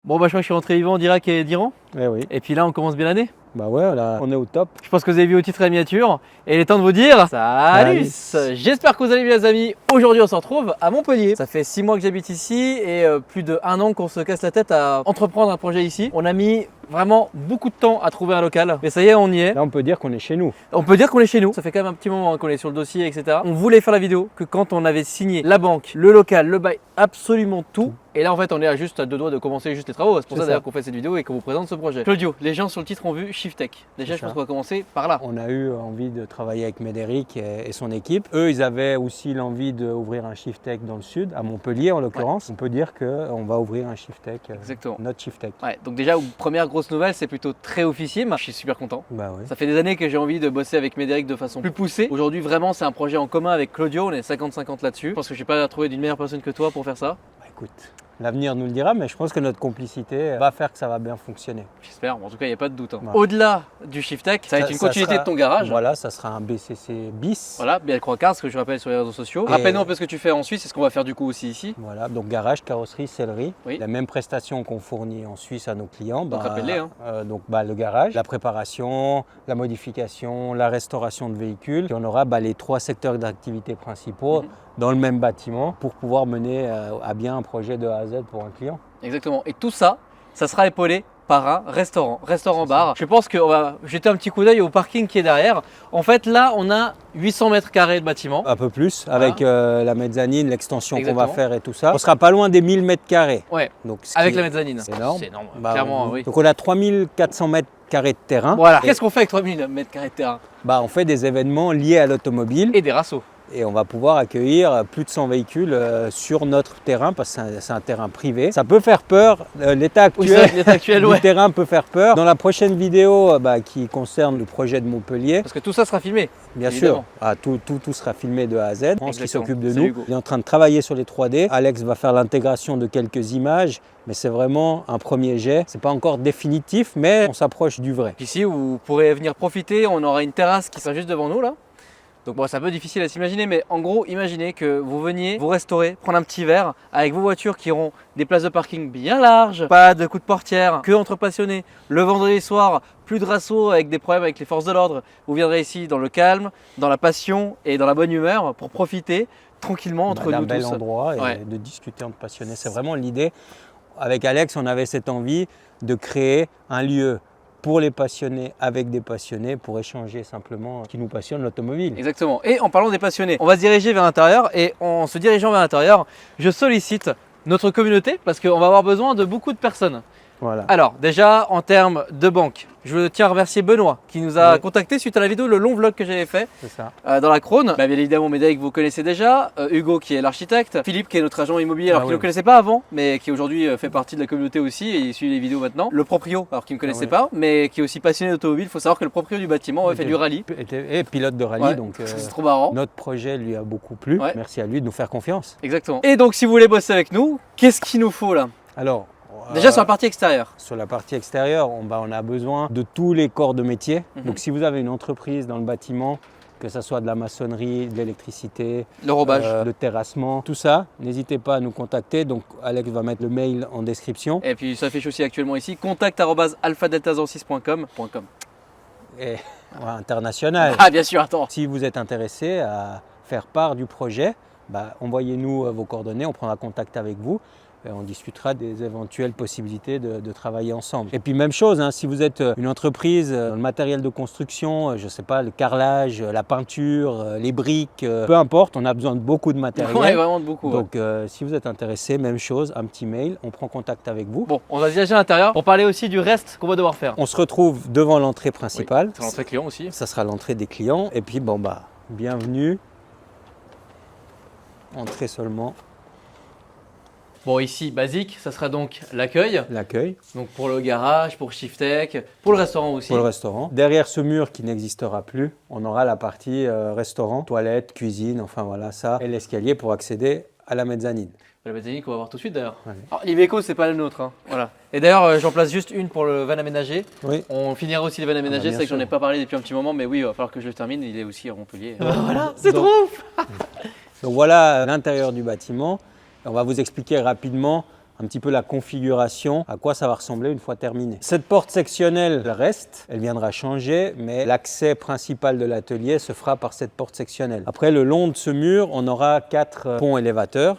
Bon bah je crois que je suis rentré vivant d'Irak et d'Iran. Eh oui. Et puis là on commence bien l'année. Bah ouais, là, on est au top. Je pense que vous avez vu au titre et à la miniature. Et il est temps de vous dire salut. Salut. J'espère que vous allez bien les amis. Aujourd'hui on se retrouve à Montpellier. Ça fait 6 mois que j'habite ici et plus de 1 an qu'on se casse la tête à entreprendre un projet ici. On a mis vraiment beaucoup de temps à trouver un local. Mais ça y est, on y est. Là, on peut dire qu'on est chez nous. On peut dire qu'on est chez nous. Ça fait quand même un petit moment qu'on est sur le dossier, etc. On voulait faire la vidéo que quand on avait signé la banque, le local, le bail, absolument tout. Et là, en fait, on est à juste à 2 doigts de commencer juste les travaux. C'est pour ça d'ailleurs qu'on fait cette vidéo et qu'on vous présente ce projet. Claudio, les gens sur le titre ont vu Shiftech. Déjà, je pense qu'on va commencer par là. On a eu envie de travailler avec Médéric et son équipe. Eux, ils avaient aussi l'envie d'ouvrir un Shiftech dans le sud, à Montpellier en l'occurrence. On peut dire qu'on va ouvrir un Shiftech, Exactement. notre Shiftech. Ouais, donc déjà, première grosse nouvelle, c'est plutôt très officiel. Je suis super content. Bah oui. Ça fait des années que j'ai envie de bosser avec Médéric de façon plus poussée. Aujourd'hui, vraiment, c'est un projet en commun avec Claudio. On est 50-50 là-dessus. Je pense que je n'ai pas trouvé d'une meilleure personne que toi pour faire ça. Bah écoute, l'avenir nous le dira, mais je pense que notre complicité va faire que ça va bien fonctionner. J'espère, en tout cas il n'y a pas de doute. Ouais. Au-delà du Shiftech, ça va être une continuité de ton garage. Voilà, ça sera un BCC bis. Voilà, bien Croix-Cars, ce que je rappelle sur les réseaux sociaux. Et Rappelle-nous un peu ce que tu fais en Suisse, c'est ce qu'on va faire du coup aussi ici. Voilà, donc garage, carrosserie, sellerie. Oui. La même prestation qu'on fournit en Suisse à nos clients. Donc rappelle-les. Hein. Le garage, la préparation, la modification, la restauration de véhicules. Et on aura les 3 secteurs d'activité principaux dans le même bâtiment pour pouvoir mener à bien un projet de A à Z pour un client. Exactement. Et tout ça, ça sera épaulé par un restaurant-bar. Je pense qu'on va jeter un petit coup d'œil au parking qui est derrière. En fait, là, on a 800 mètres carrés de bâtiment. Un peu plus, avec la mezzanine, l'extension qu'on va Exactement. faire et tout ça. On sera pas loin des 1000 mètres carrés. Ouais, Donc, avec la mezzanine. C'est énorme. C'est énorme, Bah, clairement, oui. Donc on a 3400 mètres carrés de terrain. Voilà, Et, qu'est-ce qu'on fait avec 3000 mètres carrés de terrain? on fait des événements liés à l'automobile. Et des rassos. Et on va pouvoir accueillir plus de 100 véhicules sur notre terrain parce que c'est un terrain privé. Ça peut faire peur, l'état actuel, du terrain peut faire peur. Dans la prochaine vidéo qui concerne le projet de Montpellier, parce que tout ça sera filmé. bien évidemment. sûr, tout sera filmé de A à Z. France qui s'occupe de C'est nous. Hugo. Il est en train de travailler sur les 3D. Alex va faire l'intégration de quelques images, mais c'est vraiment un premier jet. C'est pas encore définitif, mais on s'approche du vrai. Ici, vous pourrez venir profiter. On aura une terrasse qui sera juste devant nous là. Donc bon, c'est un peu difficile à s'imaginer, mais en gros, imaginez que vous veniez vous restaurer, prendre un petit verre avec vos voitures qui auront des places de parking bien larges, pas de coups de portière, que entre passionnés. Le vendredi soir, plus de rassos avec des problèmes avec les forces de l'ordre. Vous viendrez ici dans le calme, dans la passion et dans la bonne humeur pour profiter tranquillement entre nous tous. D'un bel endroit et de discuter entre passionnés. C'est vraiment l'idée. Avec Alex, on avait cette envie de créer un lieu pour les passionnés, avec des passionnés, pour échanger simplement ce qui nous passionne, l'automobile. Exactement. Et en parlant des passionnés, on va se diriger vers l'intérieur et en se dirigeant vers l'intérieur, je sollicite notre communauté parce qu'on va avoir besoin de beaucoup de personnes. Voilà. Alors déjà en termes de banque, je tiens à remercier Benoît qui nous a contacté suite à la vidéo, le long vlog que j'avais fait dans la Crône. Bien évidemment Médéric vous connaissez déjà, Hugo qui est l'architecte, Philippe qui est notre agent immobilier alors qu'il ne le connaissait pas avant mais qui aujourd'hui fait partie de la communauté aussi et il suit les vidéos maintenant. Le proprio alors qu'il ne me connaissait pas mais qui est aussi passionné d'automobile. Il faut savoir que le proprio du bâtiment fait du rallye. Et pilote de rallye donc c'est trop marrant. Notre projet lui a beaucoup plu. Merci à lui de nous faire confiance. Exactement. Et donc si vous voulez bosser avec nous, qu'est-ce qu'il nous faut là? Alors, déjà sur la partie extérieure. Sur la partie extérieure, on a besoin de tous les corps de métier. Donc si vous avez une entreprise dans le bâtiment, que ce soit de la maçonnerie, de l'électricité, le robage, le terrassement, tout ça, n'hésitez pas à nous contacter. Donc Alex va mettre le mail en description. Et puis ça s'affiche aussi actuellement ici, contact@alphadelta06.com. Et international. Ah bien sûr, attends. Si vous êtes intéressé à faire part du projet, envoyez-nous vos coordonnées, on prendra contact avec vous. Et on discutera des éventuelles possibilités de travailler ensemble. Et puis même chose, si vous êtes une entreprise dans le matériel de construction, je ne sais pas, le carrelage, la peinture, les briques, peu importe, on a besoin de beaucoup de matériel. Oui, vraiment de beaucoup. Donc si vous êtes intéressé, même chose, un petit mail, on prend contact avec vous. Bon, on va se diriger à l'intérieur pour parler aussi du reste qu'on va devoir faire. On se retrouve devant l'entrée principale. C'est l'entrée client aussi. Ça sera l'entrée des clients. Et puis bienvenue. Entrez seulement. Bon, ici, basique, ça sera donc l'accueil. L'accueil. Donc pour le garage, pour Shiftech, pour le restaurant aussi. Pour le restaurant. Derrière ce mur qui n'existera plus, on aura la partie restaurant, toilette, cuisine, enfin voilà ça, et l'escalier pour accéder à la mezzanine. La mezzanine qu'on va voir tout de suite d'ailleurs. Ouais. L'Iveco, c'est pas le nôtre. Voilà. Et d'ailleurs, j'en place juste une pour le van aménagé. Oui. On finira aussi les vannes aménagées. C'est vrai que j'en ai pas parlé depuis un petit moment, mais oui, il va falloir que je le termine. Il est aussi à Montpellier. Voilà, c'est trop ouf. Donc voilà l'intérieur du bâtiment. On va vous expliquer rapidement un petit peu la configuration, à quoi ça va ressembler une fois terminé. Cette porte sectionnelle elle reste, elle viendra changer, mais l'accès principal de l'atelier se fera par cette porte sectionnelle. Après, le long de ce mur, on aura 4 ponts élévateurs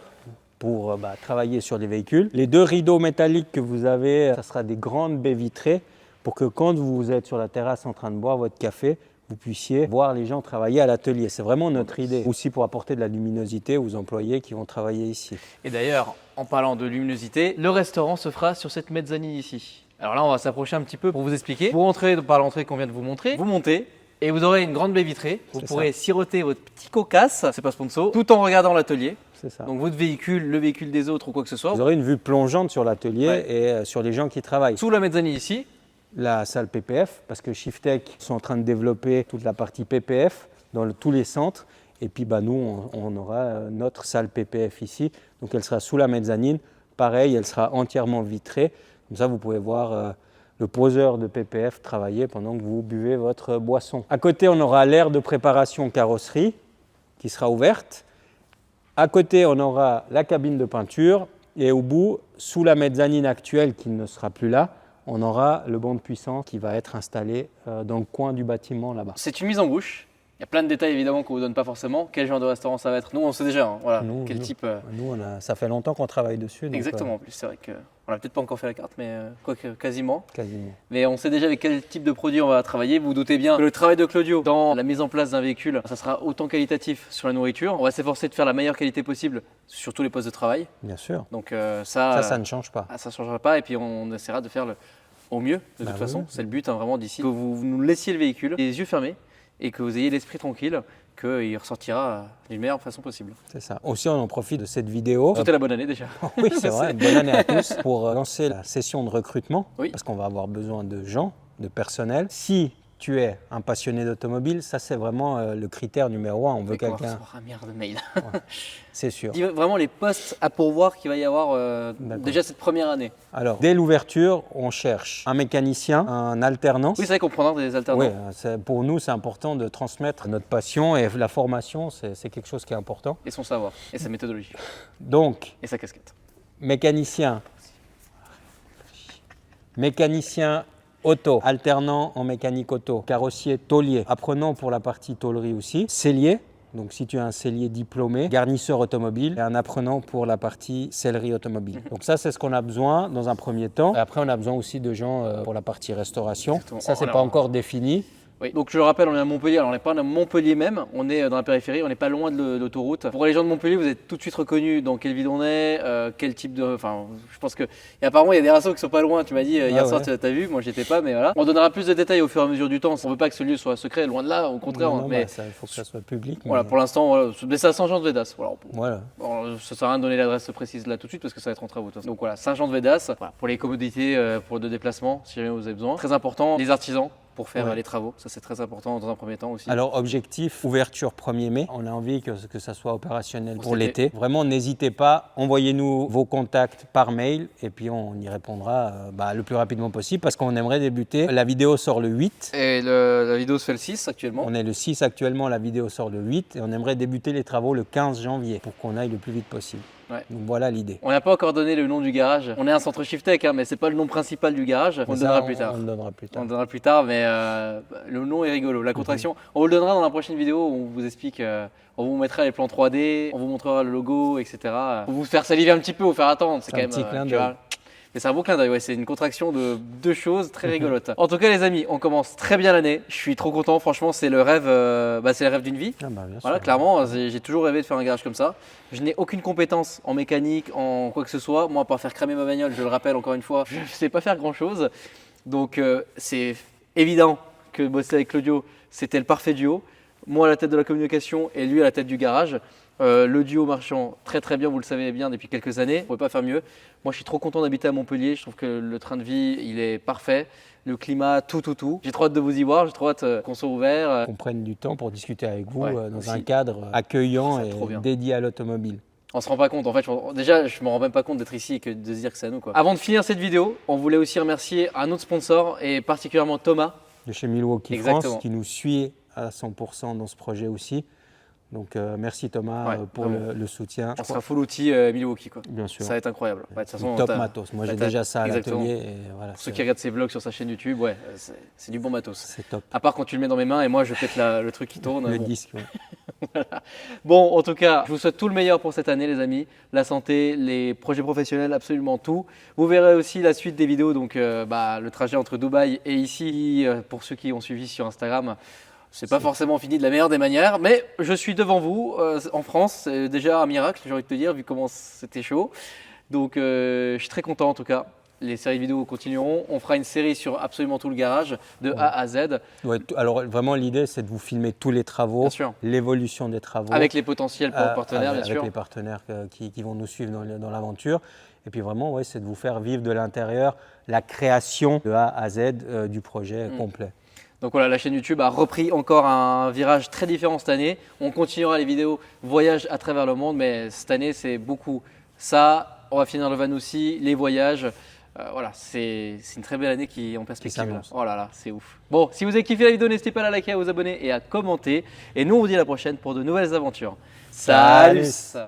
pour travailler sur les véhicules. Les 2 rideaux métalliques que vous avez, ça sera des grandes baies vitrées pour que quand vous êtes sur la terrasse en train de boire votre café, vous puissiez voir les gens travailler à l'atelier. C'est vraiment notre idée. Aussi pour apporter de la luminosité aux employés qui vont travailler ici. Et d'ailleurs, en parlant de luminosité, le restaurant se fera sur cette mezzanine ici. Alors là, on va s'approcher un petit peu pour vous expliquer. Vous rentrez par l'entrée qu'on vient de vous montrer, vous montez et vous aurez une grande baie vitrée. Vous pourrez siroter votre petit cocasse, c'est pas sponsor, tout en regardant l'atelier. C'est ça. Donc votre véhicule, le véhicule des autres ou quoi que ce soit. Vous aurez une vue plongeante sur l'atelier et sur les gens qui travaillent. Sous la mezzanine ici, la salle PPF, parce que Shiftech sont en train de développer toute la partie PPF dans tous les centres. Et puis nous, on aura notre salle PPF ici. Donc elle sera sous la mezzanine. Pareil, elle sera entièrement vitrée. Comme ça, vous pouvez voir le poseur de PPF travailler pendant que vous buvez votre boisson. À côté, on aura l'aire de préparation carrosserie qui sera ouverte. À côté, on aura la cabine de peinture. Et au bout, sous la mezzanine actuelle qui ne sera plus là, on aura le banc de puissance qui va être installé dans le coin du bâtiment là-bas. C'est une mise en bouche. Il y a plein de détails évidemment qu'on ne vous donne pas forcément. Quel genre de restaurant ça va être? Nous, on sait déjà. Voilà. Quel type Nous, ça fait longtemps qu'on travaille dessus. Donc, exactement. En plus, c'est vrai qu'on n'a peut-être pas encore fait la carte, mais quasiment. Quasiment. Mais on sait déjà avec quel type de produit on va travailler. Vous vous doutez bien que le travail de Claudio dans la mise en place d'un véhicule, ça sera autant qualitatif sur la nourriture. On va s'efforcer de faire la meilleure qualité possible sur tous les postes de travail. Bien sûr. Donc ça ne change pas. Ça ne changera pas. Et puis on essaiera de faire au mieux de toute façon. C'est le but vraiment d'ici. Que vous nous laissiez le véhicule, les yeux fermés, et que vous ayez l'esprit tranquille, qu'il ressortira d'une meilleure façon possible. C'est ça. Aussi, on en profite de cette vidéo. Souhaitez la bonne année déjà. Oui, c'est vrai. Bonne année à tous pour lancer la session de recrutement. Oui. Parce qu'on va avoir besoin de gens, de personnel. Si tu es un passionné d'automobile, ça c'est vraiment le critère numéro 1. On veut quelqu'un. On recevoir un milliard de mails. Ouais, c'est sûr. Dis vraiment les postes à pourvoir qu'il va y avoir déjà cette première année. Alors, dès l'ouverture, on cherche un mécanicien, un alternant. Oui, c'est vrai qu'on prendra des alternants. Oui, pour nous, c'est important de transmettre notre passion et la formation, c'est quelque chose qui est important. Et son savoir, et sa méthodologie. Donc, et sa casquette. Mécanicien auto, alternant en mécanique auto, carrossier, tôlier, apprenant pour la partie tôlerie aussi, sellier, donc si tu es un sellier diplômé, garnisseur automobile et un apprenant pour la partie sellerie automobile. Donc ça, c'est ce qu'on a besoin dans un premier temps. Et après, on a besoin aussi de gens pour la partie restauration. Exactement. Ça, c'est pas encore défini. Oui. Donc je le rappelle, on est à Montpellier, alors on n'est pas à Montpellier même, on est dans la périphérie, on n'est pas loin de l'autoroute. Pour les gens de Montpellier, vous êtes tout de suite reconnus dans quelle ville on est, quel type de... Enfin, je pense que... Et apparemment, il y a des restos qui sont pas loin, tu m'as dit hier soir, tu as vu, moi j'étais pas, mais voilà. On donnera plus de détails au fur et à mesure du temps, on ne veut pas que ce lieu soit secret, loin de là, au contraire. Non, mais il faut que ça soit public. Voilà, pour l'instant, voilà, c'est à Saint-Jean-de-Védas. Voilà. Bon, ça sert à rien de donner l'adresse précise là tout de suite parce que ça va être en travaux. Donc voilà, Saint-Jean-de-Védas, voilà, pour les commodités, pour de déplacement, si jamais vous avez besoin. Très important, les artisans pour faire les travaux, ça c'est très important dans un premier temps aussi. Alors objectif, ouverture 1er mai, on a envie que ça soit opérationnel pour l'été. Vraiment n'hésitez pas, envoyez-nous vos contacts par mail et puis on y répondra le plus rapidement possible parce qu'on aimerait débuter. La vidéo sort le 8. Et la vidéo se fait le 6 actuellement. On est le 6 actuellement, la vidéo sort le 8 et on aimerait débuter les travaux le 15 janvier pour qu'on aille le plus vite possible. Ouais. Donc voilà l'idée. On n'a pas encore donné le nom du garage. On est un centre Shiftech, mais c'est pas le nom principal du garage. On le donnera plus tard. On le donnera plus tard. On le donnera plus tard, mais le nom est rigolo. La contraction, on vous le donnera dans la prochaine vidéo où on vous explique. On vous mettra les plans 3D, on vous montrera le logo, etc. Pour vous faire saliver un petit peu, vous faire attendre. C'est quand même un petit clin d'œil. Mais c'est un beau clin d'œil, c'est une contraction de deux choses très rigolotes. En tout cas les amis, on commence très bien l'année, je suis trop content, franchement c'est le rêve, c'est le rêve d'une vie. Voilà, clairement, j'ai toujours rêvé de faire un garage comme ça. Je n'ai aucune compétence en mécanique, en quoi que ce soit. Moi, à part faire cramer ma bagnole, je le rappelle encore une fois, je ne sais pas faire grand chose. Donc c'est évident que bosser avec Claudio, c'était le parfait duo. Moi à la tête de la communication et lui à la tête du garage. Le duo marchant très très bien, vous le savez bien depuis quelques années, on ne pouvait pas faire mieux. Moi je suis trop content d'habiter à Montpellier, je trouve que le train de vie il est parfait, le climat, tout. J'ai trop hâte de vous y voir, j'ai trop hâte qu'on soit ouvert. Qu'on prenne du temps pour discuter avec vous dans un cadre accueillant et dédié à l'automobile. On ne se rend pas compte, en fait, déjà je ne me rends même pas compte d'être ici et que de se dire que c'est à nous, quoi. Avant de finir cette vidéo, on voulait aussi remercier un autre sponsor et particulièrement Thomas. De chez Milwaukee France qui nous suit à 100% dans ce projet aussi. Donc merci Thomas Ouais, pour vraiment. le soutien. On sera full outil Milwaukee, quoi. Bien sûr. Ça va être incroyable. Ouais, de toute façon, Top t'as- matos. Moi j'ai t'as- déjà ça à exactement. l'atelier. Et voilà, Pour ceux qui regardent ses vlogs sur sa chaîne YouTube, ouais, c'est du bon matos. c'est top. À part quand tu le mets dans mes mains et moi je pète le truc qui tourne. Le bon. disque. Ouais. Bon, en tout cas, je vous souhaite tout le meilleur pour cette année, les amis. La santé, les projets professionnels, absolument tout. Vous verrez aussi la suite des vidéos, donc le trajet entre Dubaï et ici, pour ceux qui ont suivi sur Instagram. C'est pas forcément fini de la meilleure des manières, mais je suis devant vous en France. C'est déjà un miracle, j'ai envie de te dire, vu comment c'était chaud. Donc, je suis très content en tout cas. Les séries vidéo continueront. On fera une série sur absolument tout le garage, de A à Z, Ouais, alors vraiment l'idée c'est de vous filmer tous les travaux, bien sûr. l'évolution des travaux. Avec les potentiels partenaires, bien avec sûr. les partenaires qui vont nous suivre dans l'aventure. Et puis vraiment, ouais, c'est de vous faire vivre de l'intérieur la création de A à Z du projet complet. Donc voilà, la chaîne YouTube a repris encore un virage très différent cette année. On continuera les vidéos voyages à travers le monde, mais cette année c'est beaucoup ça. On va finir le van aussi, les voyages. Voilà, c'est une très belle année qui est en perspective. Là. s'annonce. Oh là là, c'est ouf. Bon, si vous avez kiffé la vidéo, n'hésitez pas à la liker, à vous abonner et à commenter. Et nous, on vous dit à la prochaine pour de nouvelles aventures. Salut. Salut.